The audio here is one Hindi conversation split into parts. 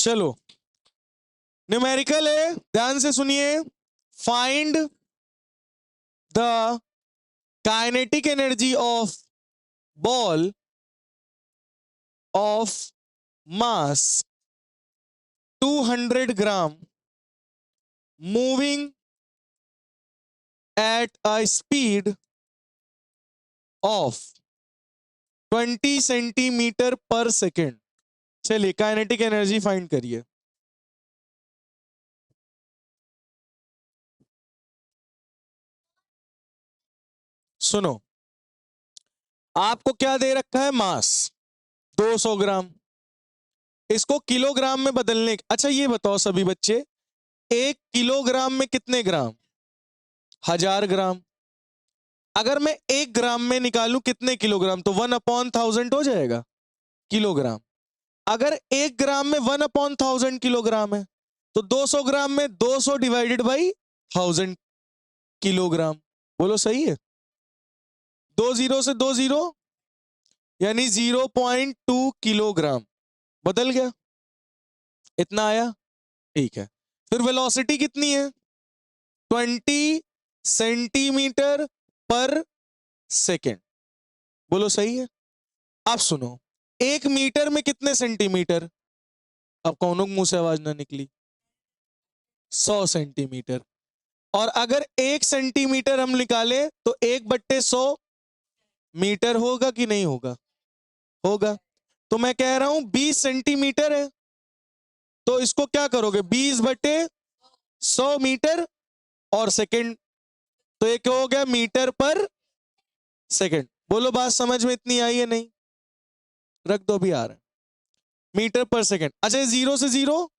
चलो न्यूमेरिकल है, ध्यान से सुनिए। Find the kinetic energy of ball of mass 200 gram moving at a speed of 20 centimetre पर सेकेंड। चलिए काइनेटिक एनर्जी फाइंड करिए। सुनो, आपको क्या दे रखा है? मास 200 ग्राम। इसको किलोग्राम में बदलने, अच्छा ये बताओ सभी बच्चे, 1 किलोग्राम में कितने ग्राम? 1000 ग्राम। अगर मैं 1 ग्राम में निकालूं कितने किलोग्राम, तो 1/1000 हो जाएगा किलोग्राम। अगर 1 ग्राम में 1/1000 किलोग्राम है, तो 200 ग्राम में 200 डिवाइडेड बाई 1000 किलोग्राम। बोलो सही है? 2 जीरो से 2 जीरो, यानी 0.2 किलोग्राम। बदल गया, इतना आया, ठीक है। फिर वेलोसिटी कितनी है? 20 सेंटीमीटर पर सेकेंड। बोलो सही है? अब सुनो, 1 मीटर में कितने सेंटीमीटर? अब कौनों के मुंह से आवाज ना निकली। 100 सेंटीमीटर। और अगर 1 सेंटीमीटर हम निकालें तो 1/100 मीटर होगा कि नहीं होगा? होगा। तो मैं कह रहा हूं 20 सेंटीमीटर है, तो इसको क्या करोगे? 20/100 मीटर और सेकंड, तो ये क्या हो गया? मीटर पर सेकंड। बोलो बात समझ में इतनी आई है? नहीं, रख दो, भी आ रहा है। मीटर पर सेकंड। अच्छा, 0 से 0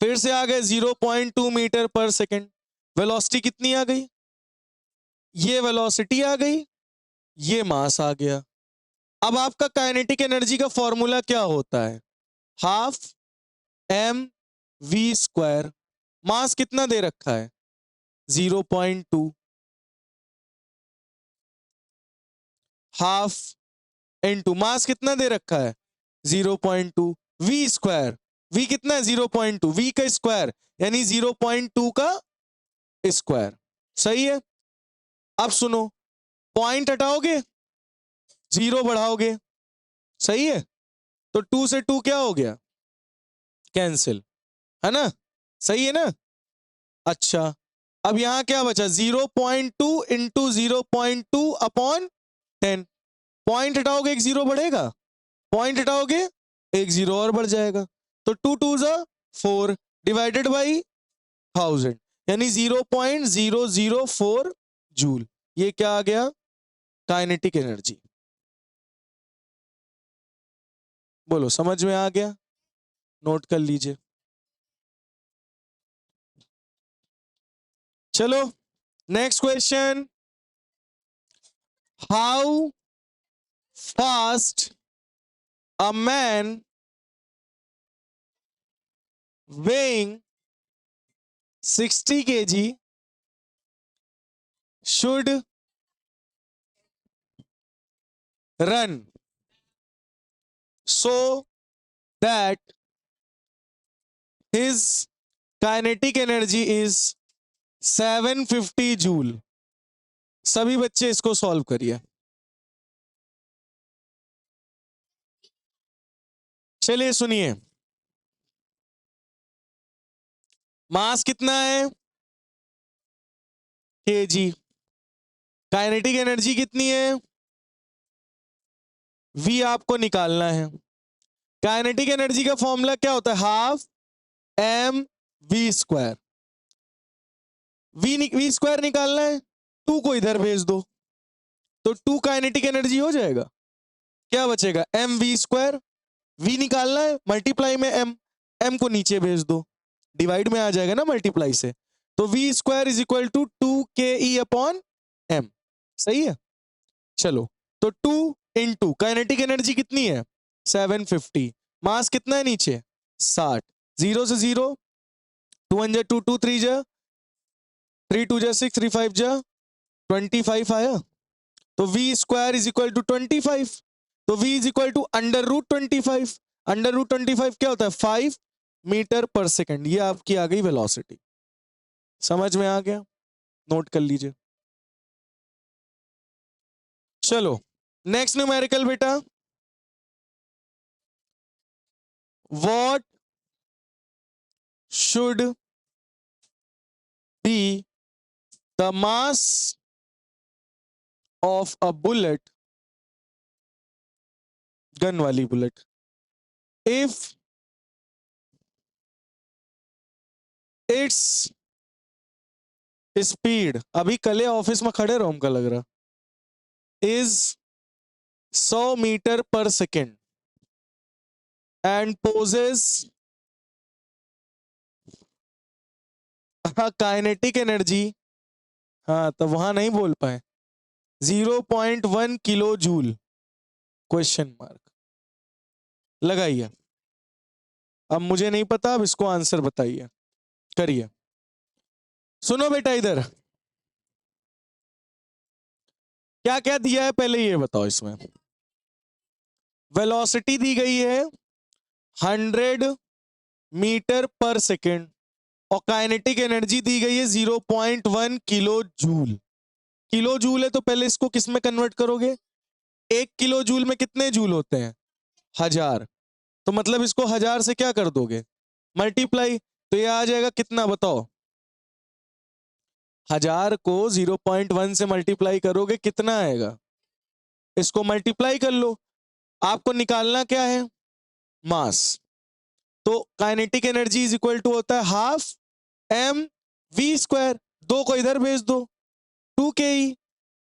फिर से आ गए 0.2 मीटर पर सेकंड। वेलोसिटी कितनी आ गई? ये वेलोसिटी आ गई, ये मास आ गया। अब आपका काइनेटिक एनर्जी का फॉर्मूला क्या होता है? Half M we square. Mass कितना दे रखा है? 0.2। हाफ इनटू मास कितना दे रखा है? 0.2। वी स्क्वायर, वी कितना है? 0.2। वी का स्क्वायर यानी 0.2 का स्क्वायर। सही है? अब सुनो, पॉइंट हटाओगे, 0 बढ़ाओगे, सही है? तो 2 से 2 क्या हो गया? कैंसिल, है ना? सही है ना? अच्छा, अब यहां क्या बचा? 0.2 इंटू 0.2 अपॉन 10। पॉइंट हटाओगे, एक 0 बढ़ेगा, पॉइंट हटाओगे एक 0 और बढ़ जाएगा। तो 2 2 जा 4 डिवाइडेड बाई 1000, यानी 0.004 जूल। ये क्या आ गया? Kinetic energy. बोलो समझ में आ गया? नोट कर लीजिए। चलो next question. How fast a man weighing 60 kg should run so that his kinetic energy is 750 joule. सभी बच्चे इसको सॉल्व करिए। चलिए सुनिए, मास कितना है? केजी। काइनेटिक एनर्जी कितनी है? वी आपको निकालना है। काइनेटिक एनर्जी का फॉर्मूला क्या होता है? Half M we square. V square निकालना है, 2 को इधर भेज दो, तो 2 काइनेटिक एनर्जी हो जाएगा। क्या बचेगा? M we square. वी निकालना है, मल्टीप्लाई में एम, एम को नीचे भेज दो, डिवाइड में आ जाएगा ना मल्टीप्लाई से। तो V square is equal to 2ke upon M. सही है? चलो, तो 2 इंटू काइनेटिक एनर्जी कितनी है? 750। मास कितना है नीचे? 60। 0 से 0, 2 1 2, 2 3 जा, 3 2 6, 3 5 जा, 25 आया। तो V square is equal to 25। तो V is equal to under root 25। Under root 25 क्या होता है? 5 मीटर पर सेकेंड। ये आपकी आ गई वेलोसिटी। समझ में आ गया? नोट कर लीजिए। चलो नेक्स्ट न्यूमेरिकल बेटा, what should be the mass of a bullet, gun वाली बुलेट, इफ इट्स स्पीड, अभी कल ऑफिस में खड़े रहो, हमका लग रहा, is 100 metre per second and possesses kinetic energy, हाँ तो वहां नहीं बोल पाए, 0.1 किलो जूल, क्वेश्चन मार्क लगाइए। अब मुझे नहीं पता, अब इसको आंसर बताइए, करिए। सुनो बेटा, इधर क्या क्या दिया है पहले ये बताओ। इसमें वेलोसिटी दी गई है 100 मीटर पर सेकेंड और काइनेटिक एनर्जी दी गई है 0.1 किलो जूल। किलो जूल है तो पहले इसको किस में कन्वर्ट करोगे? 1 किलो जूल में कितने जूल होते हैं? 1000। तो मतलब इसको 1000 से क्या कर दोगे? मल्टीप्लाई। तो ये आ जाएगा कितना बताओ? 1000 को 0.1 से मल्टीप्लाई करोगे कितना आएगा? इसको मल्टीप्लाई कर लो। आपको निकालना क्या है? मास। तो kinetic energy is equal to होता है हाफ एम वी स्क्वायर। 2 को इधर भेज दो, 2 के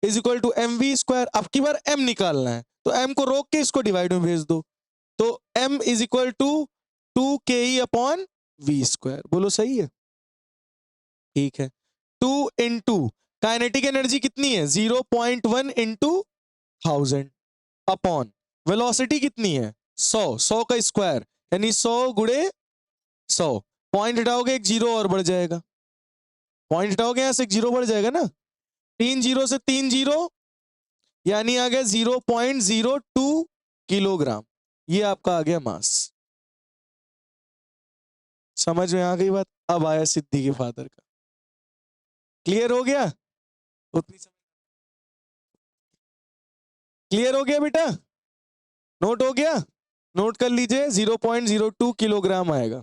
is equal to M we square. अब की बार एम निकालना है तो एम को रोक के इसको डिवाइड में भेज दो, तो एम इज इक्वल टू 2 के अपॉन वी स्क्वायर। बोलो सही है? ठीक है। 2 इंटू काइनेटिक एनर्जी कितनी है? 0.1 इंटू 1000 अपॉन वेलोसिटी कितनी है? 100। 100 का स्क्वायर यानी 100 गुणे 100। पॉइंट हटाओगे एक जीरो और बढ़ जाएगा, पॉइंट हटाओगे यहां से एक जीरो बढ़ जाएगा ना, 3 जीरो से 3 जीरो यानी आ गया 0.02 किलोग्राम। ये आपका आ गया मास। समझ में आ गई बात? अब आया सिद्धि के फादर का। क्लियर हो गया? उतनी क्लियर हो गया बेटा? नोट हो गया? नोट कर लीजिए 0.02 किलोग्राम आएगा।